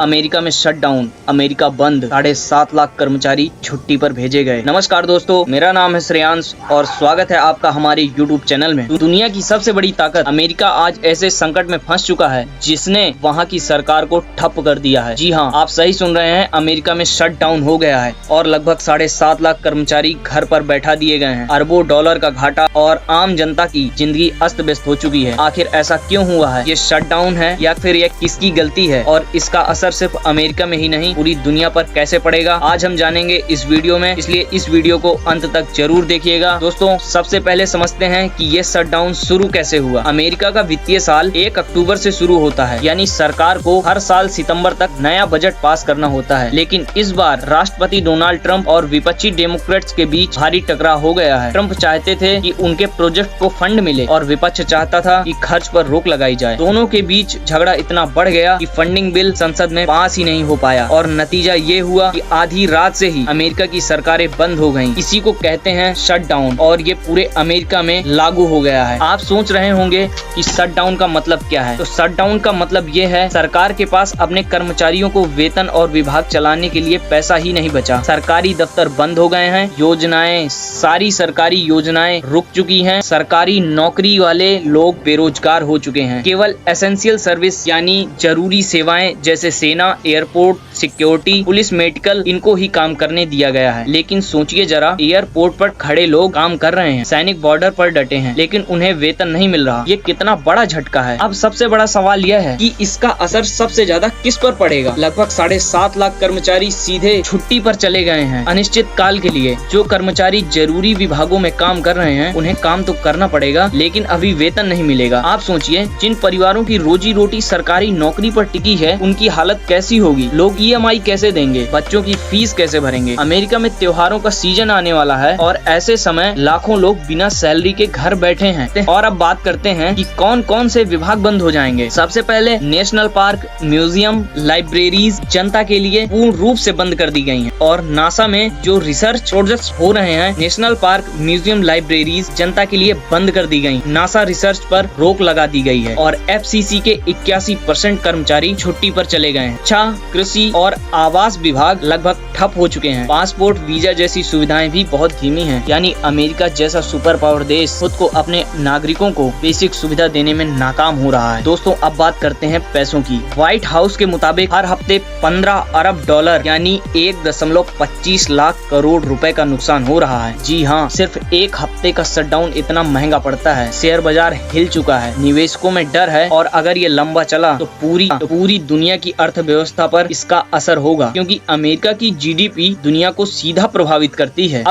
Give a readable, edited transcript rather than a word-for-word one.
America में shutdown, America बंद, 7.5 लाख कर्मचारी छुट्टी पर भेजे गए। नमस्कार दोस्तों, मेरा नाम है श्रेयांश और स्वागत है आपका हमारे YouTube चैनल में। दुनिया की सबसे बड़ी ताकत अमेरिका आज ऐसे संकट में फंस चुका है जिसने वहां की सरकार को ठप कर दिया है। जी हाँ, आप सही सुन रहे हैं, अमेरिका में शटडाउन हो गया है और लगभग 7.5 लाख कर्मचारी घर पर बैठा दिए गए हैं। अरबों डॉलर का घाटा और आम जनता की जिंदगी अस्त व्यस्त हो चुकी है। आखिर ऐसा क्यों हुआ है? ये शटडाउन है या फिर ये किसकी गलती है और इसका असर सिर्फ अमेरिका में ही नहीं पूरी दुनिया पर कैसे पड़ेगा, आज हम जानेंगे इस वीडियो में, इसलिए इस वीडियो को अंत तक जरूर देखिएगा। दोस्तों, सबसे पहले समझते हैं कि ये शटडाउन शुरू कैसे हुआ। अमेरिका का वित्तीय साल 1 अक्टूबर से शुरू होता है, यानी सरकार को हर साल सितंबर तक नया बजट पास करना होता है। लेकिन इस बार राष्ट्रपति डोनाल्ड ट्रंप और विपक्षी डेमोक्रेट्स के बीच भारी टकराव हो गया है। ट्रंप चाहते थे कि उनके प्रोजेक्ट को फंड मिले और विपक्ष चाहता था कि खर्च पर रोक लगाई जाए। दोनों के बीच झगड़ा इतना बढ़ गया कि फंडिंग बिल संसद में पास ही नहीं हो पाया और नतीजा ये हुआ कि आधी रात से ही अमेरिका की सरकारें बंद हो गईं। इसी को कहते हैं शटडाउन और ये पूरे अमेरिका में लागू हो गया है। आप सोच रहे होंगे कि शटडाउन का मतलब क्या है? तो शटडाउन का मतलब ये है, सरकार के पास अपने कर्मचारियों को वेतन और विभाग चलाने के लिए पैसा ही नहीं बचा। सरकारी दफ्तर बंद हो गए हैं, सारी सरकारी योजनाएं रुक चुकी हैं, सरकारी नौकरी वाले लोग बेरोजगार हो चुके हैं। केवल एसेंशियल सर्विस यानी जरूरी सेवाएं जैसे सेना, एयरपोर्ट, सिक्योरिटी, पुलिस, मेडिकल, इनको ही काम करने दिया गया है। लेकिन सोचिए जरा, एयरपोर्ट पर खड़े लोग काम कर रहे हैं, सैनिक बॉर्डर पर डटे हैं, लेकिन उन्हें वेतन नहीं मिल रहा। ये कितना बड़ा झटका है। अब सबसे बड़ा सवाल यह है कि इसका असर सबसे ज्यादा किस पर पड़ेगा? लगभग 7.5 लाख कर्मचारी सीधे छुट्टी पर चले गए हैं अनिश्चित काल के लिए। जो कर्मचारी जरूरी विभागों में काम कर रहे हैं उन्हें काम तो करना पड़ेगा, लेकिन अभी वेतन नहीं मिलेगा। आप सोचिए, जिन परिवारों की रोजी रोटी सरकारी नौकरी पर टिकी है उनकी हालत कैसी होगी? लोग EMI कैसे देंगे? बच्चों की फीस कैसे भरेंगे? अमेरिका में त्योहारों का सीजन आने वाला है और ऐसे समय लाखों लोग बिना सैलरी के घर बैठे हैं। और अब बात करते हैं कि कौन कौन से विभाग बंद हो जाएंगे। सबसे पहले नेशनल पार्क, म्यूजियम, लाइब्रेरीज जनता के लिए पूर्ण रूप से बंद कर दी गई हैं। और नासा में जो रिसर्च प्रोजेक्ट्स हो रहे हैं, नेशनल पार्क, म्यूजियम, लाइब्रेरीज जनता के लिए बंद कर दी गई। नासा रिसर्च पर रोक लगा दी गई है और FCC के 81% कर्मचारी छुट्टी पर चले गए हैं। कृषि और आवास विभाग लगभग ठप हो चुके हैं। पासपोर्ट, वीजा जैसी सुविधाएं भी बहुत धीमी हैं। यानी अमेरिका जैसा सुपर पावर देश खुद को अपने नागरिकों को बेसिक सुविधा देने में नाकाम हो रहा है। दोस्तों, अब बात करते हैं पैसों की। व्हाइट हाउस के मुताबिक हर हफ्ते 15 अरब डॉलर यानी 1.25 लाख करोड़ रुपए का नुकसान हो रहा है। जी हाँ, सिर्फ एक हफ्ते का शटडाउन इतना महंगा पड़ता है। शेयर बाजार हिल चुका है, निवेशकों में डर है और अगर ये लंबा चला तो पूरी दुनिया की अर्थव्यवस्था पर इसका असर होगा, क्योंकि अमेरिका की GDP दुनिया को सीधा प्रभावित करती है।